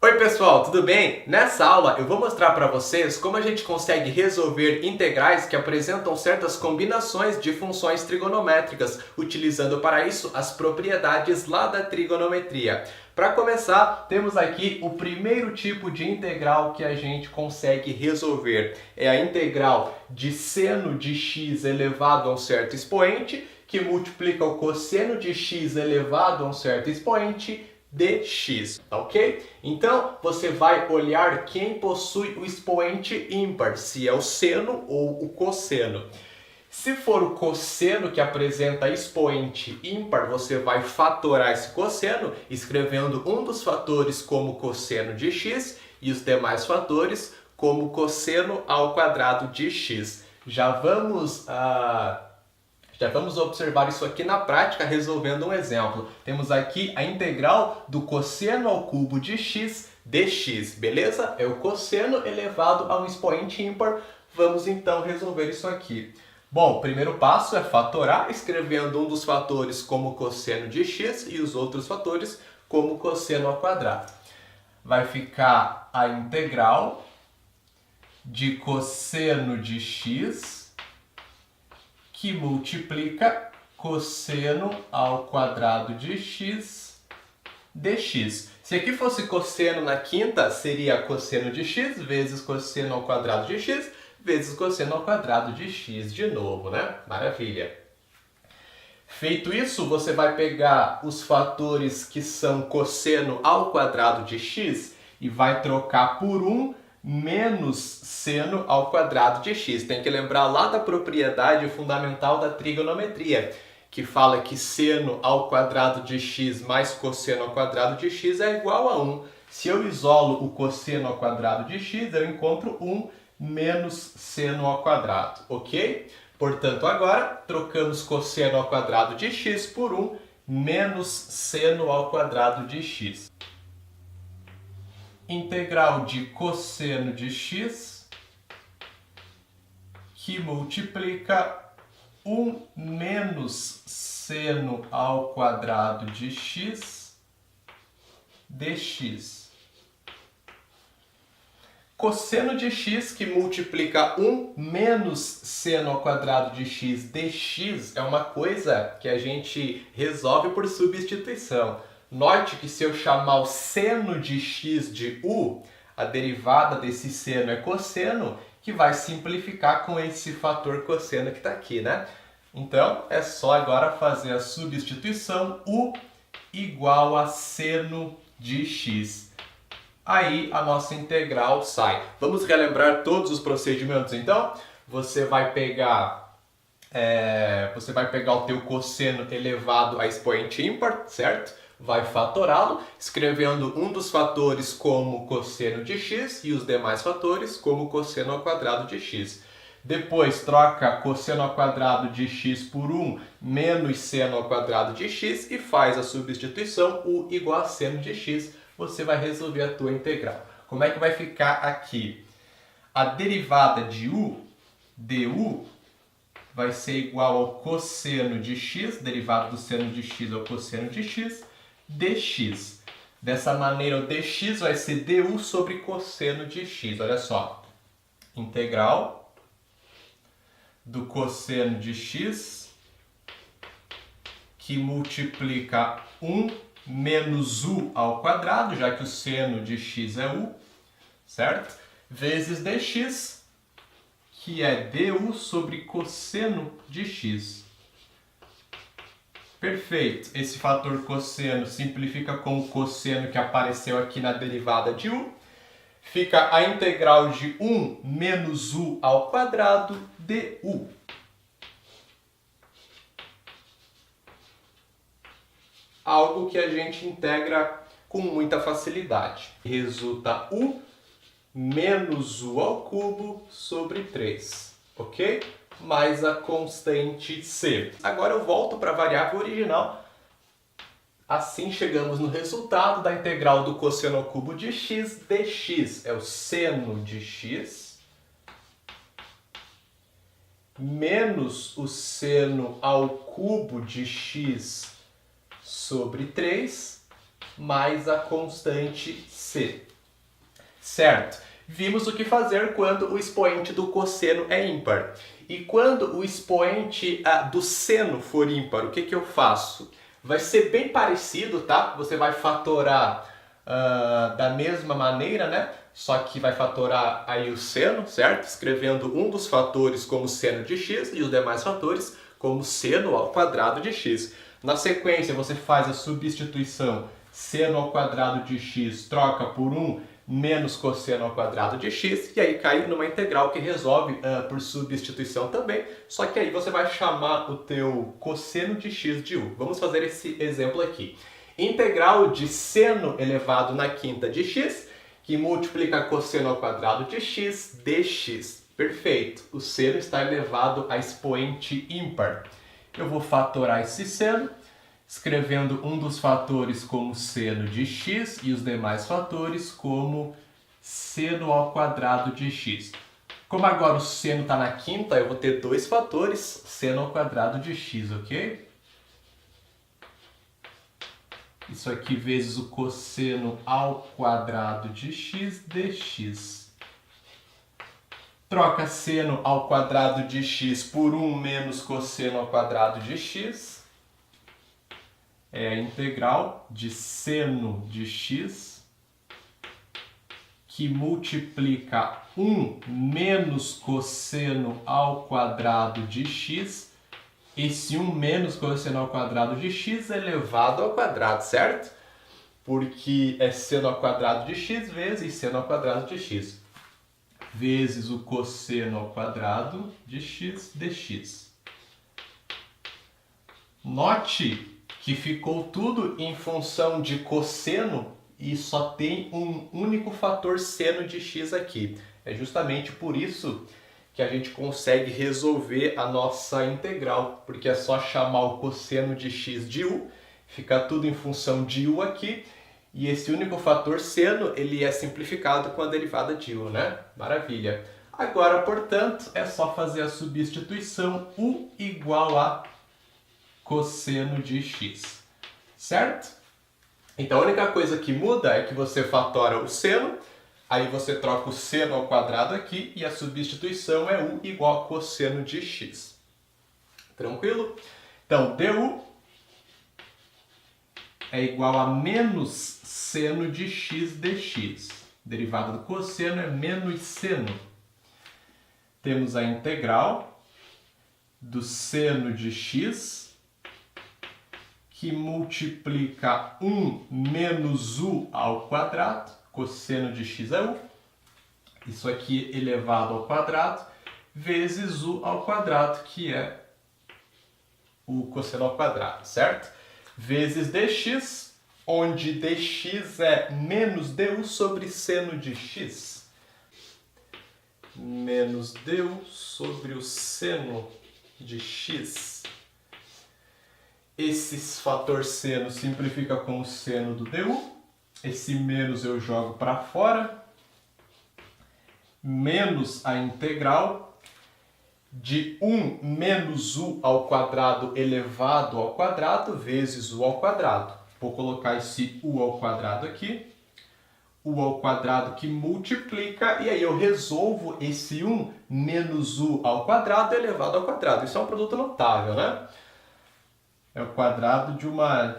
Oi pessoal, tudo bem? Nessa aula eu vou mostrar para vocês como a gente consegue resolver integrais que apresentam certas combinações de funções trigonométricas, utilizando para isso as propriedades lá da trigonometria. Para começar, temos aqui o primeiro tipo de integral que a gente consegue resolver. É a integral de seno de x elevado a um certo expoente, que multiplica o cosseno de x elevado a um certo expoente, dx, tá ok? Então, você vai olhar quem possui o expoente ímpar, se é o seno ou o cosseno. Se for o cosseno que apresenta expoente ímpar, você vai fatorar esse cosseno, escrevendo um dos fatores como cosseno de x e os demais fatores como cosseno ao quadrado de x. Já vamos observar isso aqui na prática resolvendo um exemplo. Temos aqui a integral do cosseno ao cubo de x dx, beleza? É o cosseno elevado a um expoente ímpar. Vamos então resolver isso aqui. Bom, o primeiro passo é fatorar, escrevendo um dos fatores como cosseno de x e os outros fatores como cosseno ao quadrado. Vai ficar a integral de cosseno de x que multiplica cosseno ao quadrado de x dx. Se aqui fosse cosseno na quinta, seria cosseno de x vezes cosseno ao quadrado de x vezes cosseno ao quadrado de x de novo, né? Maravilha! Feito isso, você vai pegar os fatores que são cosseno ao quadrado de x e vai trocar por 1 menos seno ao quadrado de x. Tem que lembrar lá da propriedade fundamental da trigonometria, que fala que seno ao quadrado de x mais cosseno ao quadrado de x é igual a 1. Se eu isolo o cosseno ao quadrado de x, eu encontro 1 menos seno ao quadrado, ok? Portanto, agora trocamos cosseno ao quadrado de x por 1 menos seno ao quadrado de x. Integral de cosseno de x que multiplica 1 menos seno ao quadrado de x dx. Cosseno de x que multiplica 1 menos seno ao quadrado de x dx é uma coisa que a gente resolve por substituição. Note que se eu chamar o seno de x de u, a derivada desse seno é cosseno, que vai simplificar com esse fator cosseno que está aqui, né? Então, é só agora fazer a substituição u igual a seno de x. Aí a nossa integral sai. Vamos relembrar todos os procedimentos então? Você vai pegar o teu cosseno elevado a expoente ímpar, certo? Vai fatorá-lo, escrevendo um dos fatores como cosseno de x e os demais fatores como cosseno ao quadrado de x. Depois troca cosseno ao quadrado de x por 1 menos seno ao quadrado de x e faz a substituição u igual a seno de x. Você vai resolver a tua integral. Como é que vai ficar aqui? A derivada de u, du, vai ser igual ao cosseno de x, derivada do seno de x ao cosseno de x, dx. Dessa maneira, o dx vai ser du sobre cosseno de x. Olha só. Integral do cosseno de x que multiplica 1 menos u ao quadrado, já que o seno de x é u, certo? Vezes dx, que é du sobre cosseno de x. Perfeito. Esse fator cosseno simplifica com o cosseno que apareceu aqui na derivada de u. Fica a integral de 1 menos u ao quadrado du. Algo que a gente integra com muita facilidade. Resulta u menos u ao cubo sobre 3, ok? Mais a constante c. Agora eu volto para a variável original. Assim chegamos no resultado da integral do cosseno ao cubo de x dx. É o seno de x menos o seno ao cubo de x sobre 3 mais a constante c. Certo. Vimos o que fazer quando o expoente do cosseno é ímpar. E quando o expoente do seno for ímpar, o que eu faço? Vai ser bem parecido, tá? Você vai fatorar da mesma maneira, né? Só que vai fatorar aí o seno, certo? Escrevendo um dos fatores como seno de x e os demais fatores como seno ao quadrado de x. Na sequência, você faz a substituição seno ao quadrado de x troca por 1 menos cosseno ao quadrado de x, e aí cai numa integral que resolve por substituição também, só que aí você vai chamar o teu cosseno de x de u. Vamos fazer esse exemplo aqui. Integral de seno elevado na quinta de x, que multiplica cosseno ao quadrado de x dx. Perfeito, o seno está elevado a expoente ímpar. Eu vou fatorar esse seno, escrevendo um dos fatores como seno de x e os demais fatores como seno ao quadrado de x. Como agora o seno está na quinta, eu vou ter dois fatores, seno ao quadrado de x, ok? Isso aqui vezes o cosseno ao quadrado de x dx. Troca seno ao quadrado de x por 1 menos cosseno ao quadrado de x. É a integral de seno de x que multiplica 1 menos cosseno ao quadrado de x. Esse 1 menos cosseno ao quadrado de x elevado ao quadrado, certo? Porque é seno ao quadrado de x vezes seno ao quadrado de x. Vezes o cosseno ao quadrado de x dx. Note que ficou tudo em função de cosseno e só tem um único fator seno de x aqui. É justamente por isso que a gente consegue resolver a nossa integral, porque é só chamar o cosseno de x de u, fica tudo em função de u aqui, e esse único fator seno, ele é simplificado com a derivada de u, né? Maravilha! Agora, portanto, é só fazer a substituição u igual a cosseno de x, certo? Então a única coisa que muda é que você fatora o seno, aí você troca o seno ao quadrado aqui e a substituição é u igual a cosseno de x. Tranquilo? Então du é igual a menos seno de x dx. Derivada do cosseno é menos seno. Temos a integral do seno de x que multiplica 1 menos u ao quadrado, cosseno de x é u, isso aqui elevado ao quadrado, vezes u ao quadrado, que é o cosseno ao quadrado, certo? Vezes dx, onde dx é menos du sobre seno de x. Menos du sobre o seno de x. Esse fator seno simplifica com o seno do du. Esse menos eu jogo para fora. Menos a integral de 1 menos u ao quadrado elevado ao quadrado vezes u ao quadrado. Vou colocar esse u ao quadrado aqui. U ao quadrado que multiplica, e aí eu resolvo esse 1 menos u ao quadrado elevado ao quadrado. Isso é um produto notável, né? É o quadrado de uma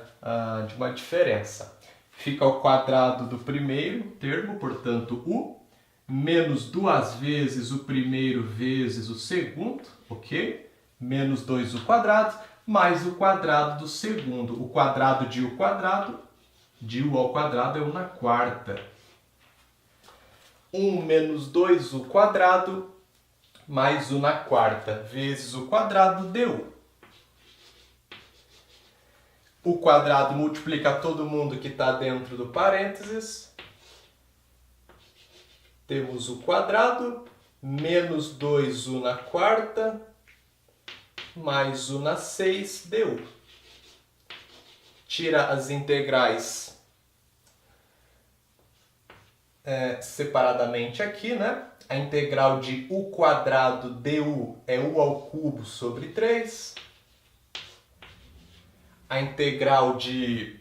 diferença. Fica ao quadrado do primeiro termo, portanto, u, menos duas vezes o primeiro vezes o segundo, ok? Menos 2u quadrado, mais o quadrado do segundo. O quadrado de u quadrado, de u ao quadrado é 1 na quarta. 1 menos 2u quadrado, mais 1 na quarta, vezes o quadrado de u. O quadrado multiplica todo mundo que está dentro do parênteses. Temos o quadrado, menos 2u na quarta, mais 1 na 6 du. Tira as integrais separadamente aqui, né? A integral de u quadrado du é u ao cubo sobre 3. A integral de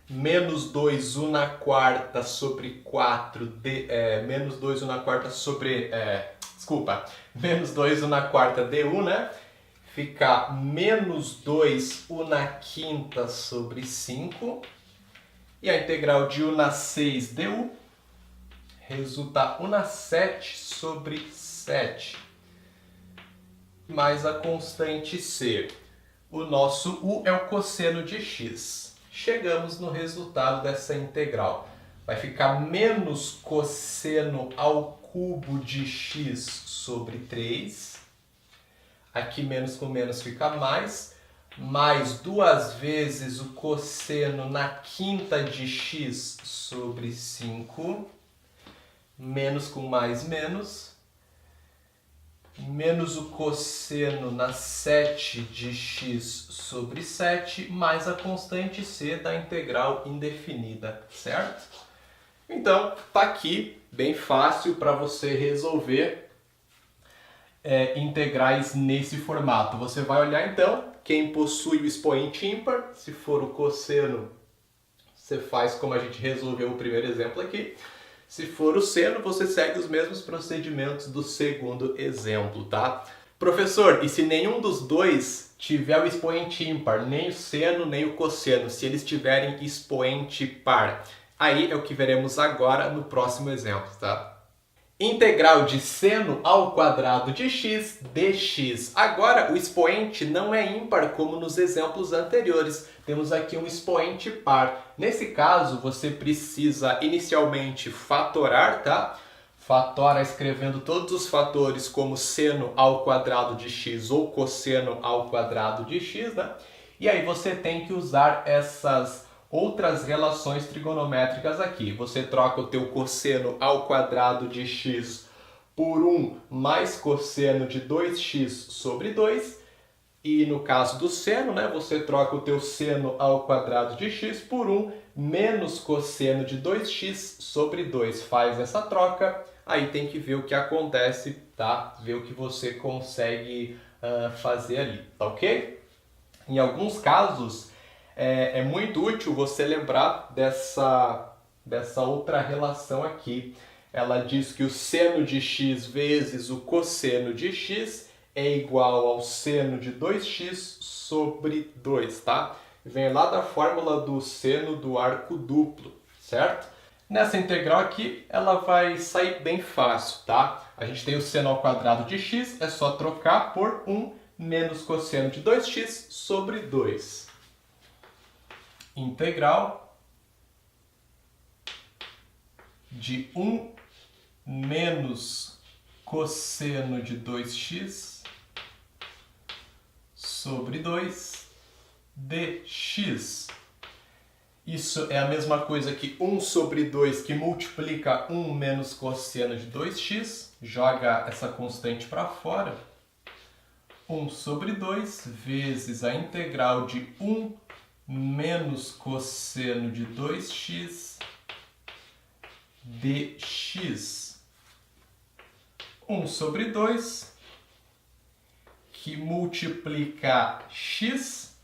menos 2 1 na quarta sobre 4, menos 2 1 na quarta sobre, menos 2 1 na quarta du, né? Fica menos 2 1 na quinta sobre 5. E a integral de 1 na 6 du resulta 1 na 7 sobre 7. Mais a constante c. O nosso u é o cosseno de x. Chegamos no resultado dessa integral. Vai ficar menos cosseno ao cubo de x sobre 3. Aqui menos com menos fica mais duas vezes o cosseno na quinta de x sobre 5. Menos com mais menos o cosseno na 7 de x sobre 7, mais a constante c da integral indefinida, certo? Então, tá aqui, bem fácil para você resolver integrais nesse formato. Você vai olhar então, quem possui o expoente ímpar, se for o cosseno, você faz como a gente resolveu o primeiro exemplo aqui. Se for o seno, você segue os mesmos procedimentos do segundo exemplo, tá? Professor, e se nenhum dos dois tiver o expoente ímpar, nem o seno, nem o cosseno, se eles tiverem expoente par? Aí é o que veremos agora no próximo exemplo, tá? Integral de seno ao quadrado de x dx. Agora o expoente não é ímpar como nos exemplos anteriores. Temos aqui um expoente par. Nesse caso, você precisa inicialmente fatorar, tá? Fatora escrevendo todos os fatores como seno ao quadrado de x ou cosseno ao quadrado de x, né? E aí você tem que usar essas outras relações trigonométricas aqui. Você troca o teu cosseno ao quadrado de x por 1 mais cosseno de 2x sobre 2. E no caso do seno, né, você troca o teu seno ao quadrado de x por 1 menos cosseno de 2x sobre 2. Faz essa troca, aí tem que ver o que acontece, tá? Ver o que você consegue fazer ali, tá ok? Em alguns casos, é muito útil você lembrar dessa outra relação aqui. Ela diz que o seno de x vezes o cosseno de x é igual ao seno de 2x sobre 2, tá? Vem lá da fórmula do seno do arco duplo, certo? Nessa integral aqui, ela vai sair bem fácil, tá? A gente tem o seno ao quadrado de x, é só trocar por 1 menos cosseno de 2x sobre 2. Integral de 1 menos cosseno de 2x sobre 2 dx. Isso é a mesma coisa que 1 sobre 2 que multiplica 1 menos cosseno de 2x. Joga essa constante para fora. 1 sobre 2 vezes a integral de 1 menos cosseno de 2x dx. 1 sobre 2, que multiplica x,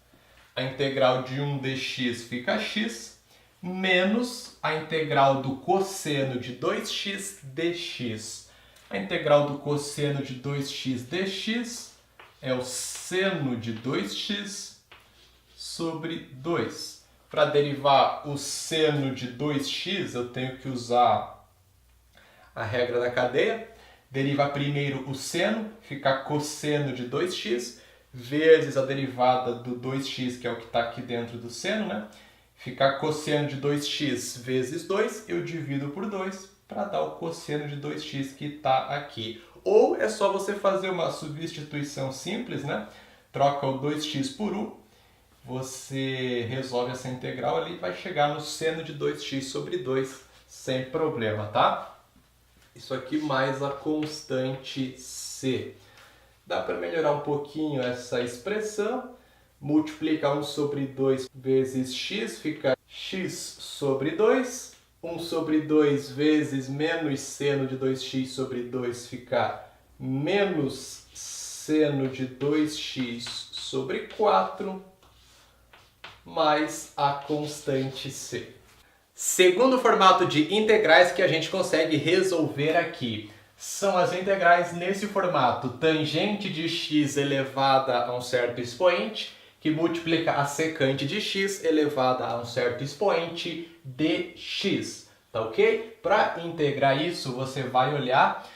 a integral de 1 dx fica x, menos a integral do cosseno de 2x dx. A integral do cosseno de 2x dx é o seno de 2x sobre 2. Para derivar o seno de 2x, eu tenho que usar a regra da cadeia. Deriva primeiro o seno, fica cosseno de 2x, vezes a derivada do 2x, que é o que está aqui dentro do seno, né? Fica cosseno de 2x vezes 2, eu divido por 2 para dar o cosseno de 2x que está aqui. Ou é só você fazer uma substituição simples, né? Troca o 2x por 1. Você resolve essa integral ali e vai chegar no seno de 2x sobre 2 sem problema, tá? Isso aqui mais a constante c. Dá para melhorar um pouquinho essa expressão. Multiplica 1 sobre 2 vezes x, fica x sobre 2. 1 sobre 2 vezes menos seno de 2x sobre 2 fica menos seno de 2x sobre 4. mais a constante c. Segundo formato de integrais que a gente consegue resolver aqui são as integrais nesse formato: tangente de x elevada a um certo expoente, que multiplica a secante de x elevada a um certo expoente dx. Tá ok? Para integrar isso, você vai olhar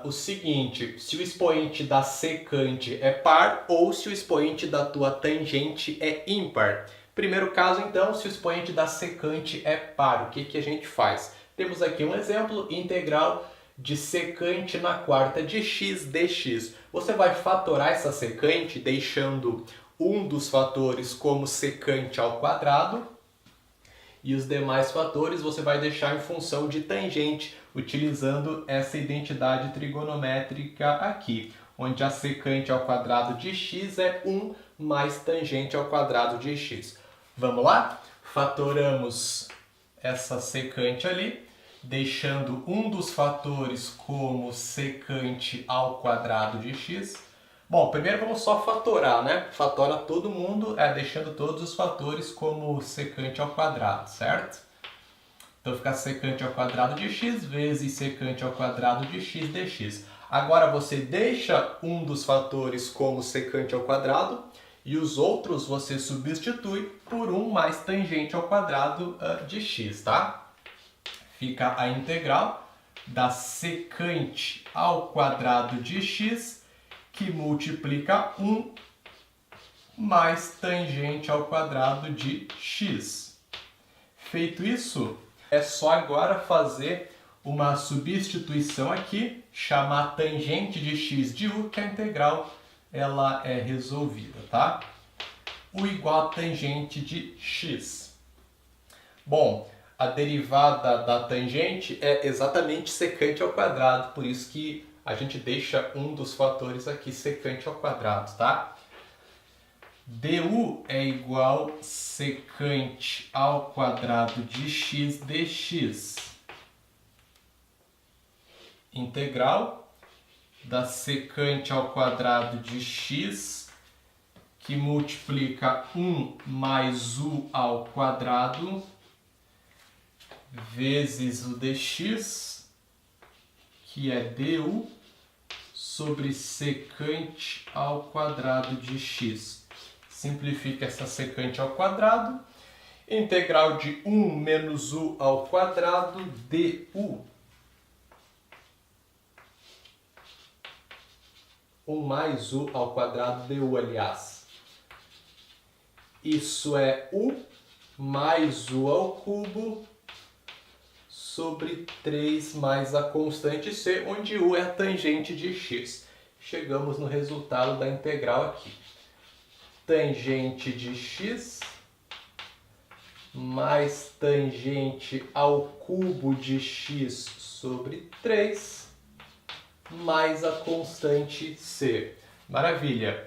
o seguinte: se o expoente da secante é par ou se o expoente da tua tangente é ímpar. Primeiro caso, então, se o expoente da secante é par, o que a gente faz? Temos aqui um exemplo: integral de secante na quarta de x dx. Você vai fatorar essa secante deixando um dos fatores como secante ao quadrado e os demais fatores você vai deixar em função de tangente, utilizando essa identidade trigonométrica aqui, onde a secante ao quadrado de x é 1 mais tangente ao quadrado de x. Vamos lá? Fatoramos essa secante ali, deixando um dos fatores como secante ao quadrado de x. Bom, primeiro vamos só fatorar, né? Fatora todo mundo, deixando todos os fatores como secante ao quadrado, certo? Então fica secante ao quadrado de x vezes secante ao quadrado de x dx. Agora você deixa um dos fatores como secante ao quadrado e os outros você substitui por 1 mais tangente ao quadrado de x, tá? Fica a integral da secante ao quadrado de x, que multiplica 1 mais tangente ao quadrado de x. Feito isso, é só agora fazer uma substituição aqui, chamar tangente de x de u, que a integral ela é resolvida, tá? U igual a tangente de x. Bom, a derivada da tangente é exatamente secante ao quadrado, por isso que a gente deixa um dos fatores aqui secante ao quadrado, tá? du é igual secante ao quadrado de x dx. Integral da secante ao quadrado de x, que multiplica 1 mais u ao quadrado, vezes o dx, que é du, sobre secante ao quadrado de x. Simplifica essa secante ao quadrado. Integral de 1 menos u ao quadrado du. 1 mais u ao quadrado du, aliás. Isso é u mais u ao cubo sobre 3 mais a constante c, onde u é a tangente de x. Chegamos no resultado da integral aqui. Tangente de x mais tangente ao cubo de x sobre 3 mais a constante c. Maravilha!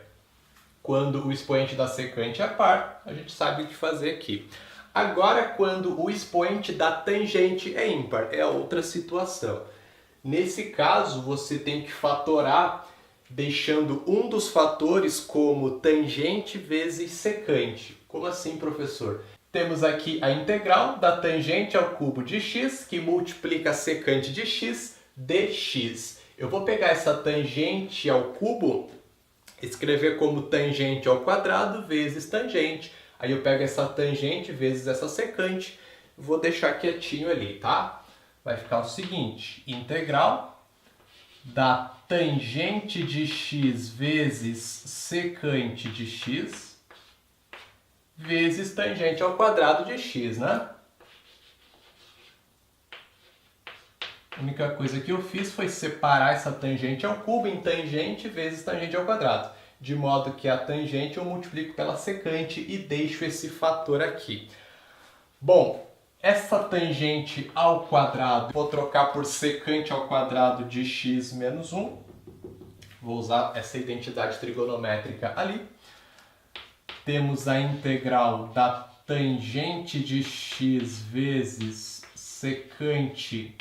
Quando o expoente da secante é par, a gente sabe o que fazer aqui. Agora, quando o expoente da tangente é ímpar, é outra situação. Nesse caso, você tem que fatorar deixando um dos fatores como tangente vezes secante. Como assim, professor? Temos aqui a integral da tangente ao cubo de x, que multiplica a secante de x dx. Eu vou pegar essa tangente ao cubo, escrever como tangente ao quadrado vezes tangente. Aí eu pego essa tangente vezes essa secante, vou deixar quietinho ali, tá? Vai ficar o seguinte: integral da tangente de x vezes secante de x vezes tangente ao quadrado de x, né? A única coisa que eu fiz foi separar essa tangente ao cubo em tangente vezes tangente ao quadrado. De modo que a tangente eu multiplico pela secante e deixo esse fator aqui. Bom, essa tangente ao quadrado vou trocar por secante ao quadrado de x menos 1. Vou usar essa identidade trigonométrica ali. Temos a integral da tangente de x vezes secante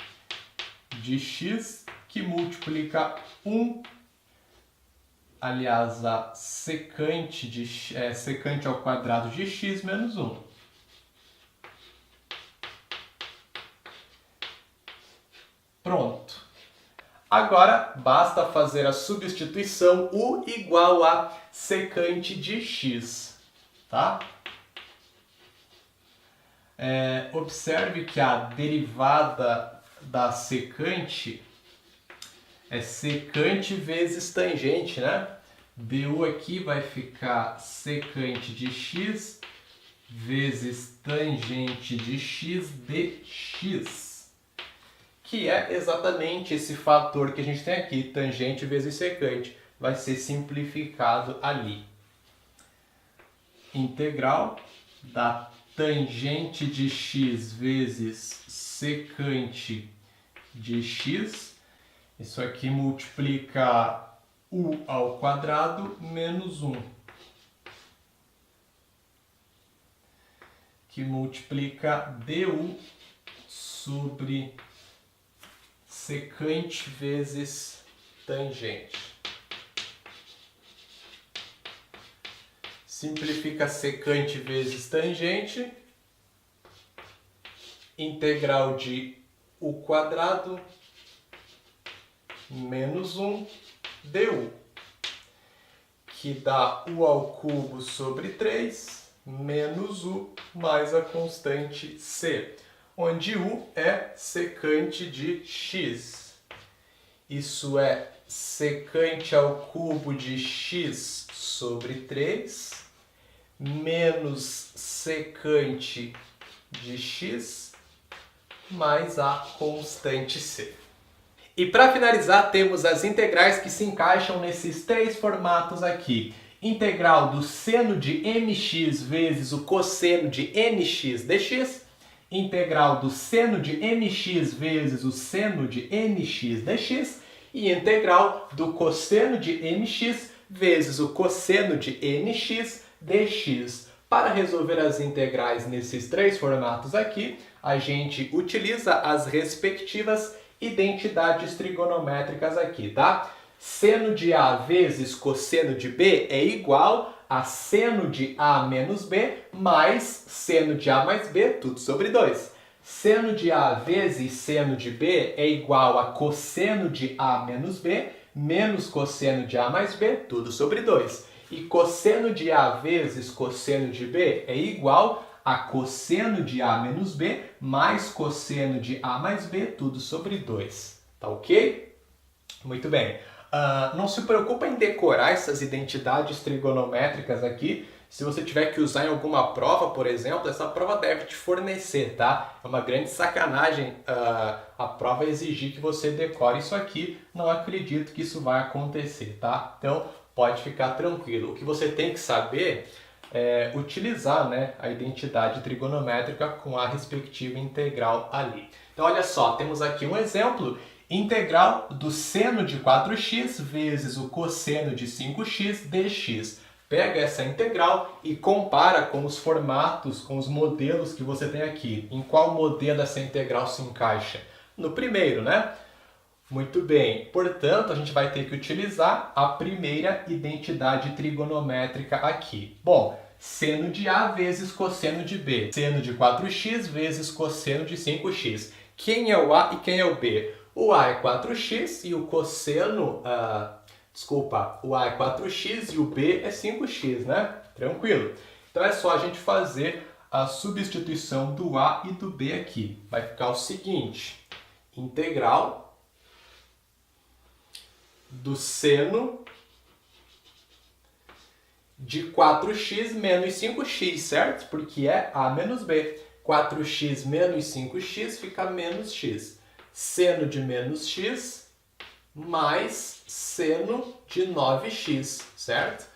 de x, que multiplica 1 aliás, a secante, secante ao quadrado de x menos 1. Pronto. Agora, basta fazer a substituição u igual a secante de x, tá? Observe que a derivada da secante é secante vezes tangente, né? Du aqui vai ficar secante de x vezes tangente de x dx, que é exatamente esse fator que a gente tem aqui, tangente vezes secante. Vai ser simplificado ali. Integral da tangente de x vezes secante de x. Isso aqui multiplica u ao quadrado menos 1, que multiplica du sobre secante vezes tangente. Simplifica secante vezes tangente, integral de u quadrado menos 1 du, que dá u ao cubo sobre 3 menos u mais a constante c, onde u é secante de x. Isso é secante ao cubo de x sobre 3 menos secante de x mais a constante c. E para finalizar, temos as integrais que se encaixam nesses três formatos aqui. Integral do seno de mx vezes o cosseno de nx dx. Integral do seno de mx vezes o seno de nx dx. E integral do cosseno de mx vezes o cosseno de nx dx. Para resolver as integrais nesses três formatos aqui, a gente utiliza as respectivas identidades trigonométricas aqui, tá? Seno de A vezes cosseno de B é igual a seno de A menos B mais seno de A mais B, tudo sobre 2. Seno de A vezes seno de B é igual a cosseno de A menos B menos cosseno de A mais B, tudo sobre 2. E cosseno de A vezes cosseno de B é igual a cosseno de A menos B mais cosseno de A mais B, tudo sobre 2. Tá ok? Muito bem. Não se preocupa em decorar essas identidades trigonométricas aqui. Se você tiver que usar em alguma prova, por exemplo, essa prova deve te fornecer, tá? É uma grande sacanagem a prova exigir que você decore isso aqui. Não acredito que isso vai acontecer, tá? Então, pode ficar tranquilo. O que você tem que saber utilizar, né, a identidade trigonométrica com a respectiva integral ali. Então, olha só, temos aqui um exemplo, integral do seno de 4x vezes o cosseno de 5x dx. Pega essa integral e compara com os formatos, com os modelos que você tem aqui. Em qual modelo essa integral se encaixa? No primeiro, né? Muito bem, portanto, a gente vai ter que utilizar a primeira identidade trigonométrica aqui. Bom, seno de A vezes cosseno de B. Seno de 4x vezes cosseno de 5x. Quem é o A e quem é o B? O A é 4x e o cosseno... o A é 4x e o B é 5x, né? Tranquilo. Então é só a gente fazer a substituição do A e do B aqui. Vai ficar o seguinte, integral do seno de 4x menos 5x, certo? Porque é A menos B. 4x menos 5x fica menos x. Seno de menos x mais seno de 9x, certo?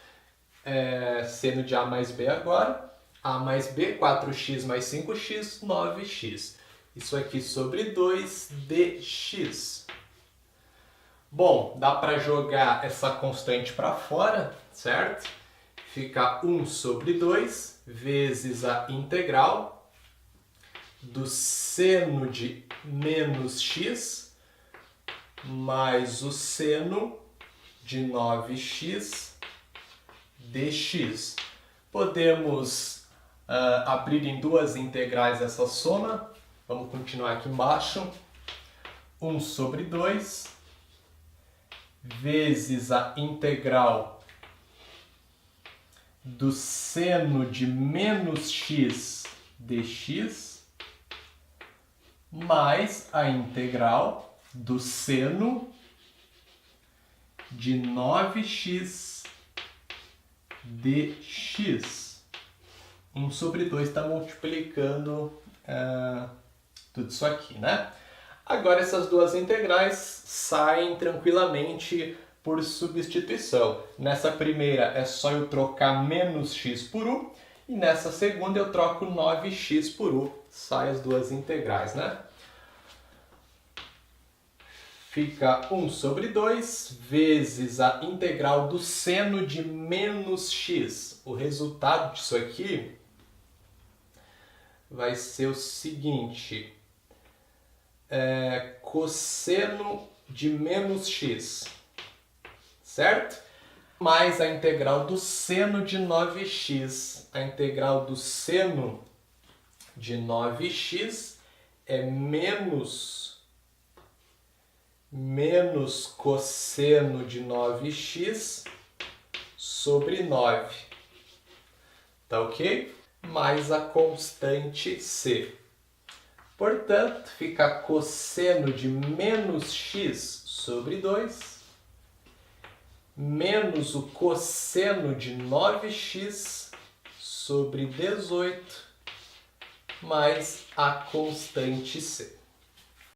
Seno de A mais B agora. A mais B, 4x mais 5x, 9x. Isso aqui sobre 2 dx. Bom, dá para jogar essa constante para fora, certo? Fica 1 sobre 2 vezes a integral do seno de menos x mais o seno de 9x dx. Podemos abrir em duas integrais essa soma. Vamos continuar aqui embaixo. 1 sobre 2 vezes a integral do seno de menos x dx mais a integral do seno de 9x dx. 1 sobre 2 está multiplicando tudo isso aqui, né? Agora essas duas integrais saem tranquilamente por substituição. Nessa primeira é só eu trocar menos x por u, e nessa segunda eu troco 9x por u. Sai as duas integrais, né? Fica 1 sobre 2 vezes a integral do seno de menos x. O resultado disso aqui vai ser o seguinte: cosseno de menos x, certo? Mais a integral do seno de 9x. A integral do seno de 9x é menos cosseno de 9x sobre 9. Tá ok? Mais a constante c. Portanto, fica cosseno de menos x sobre 2 menos o cosseno de 9x sobre 18 mais a constante c.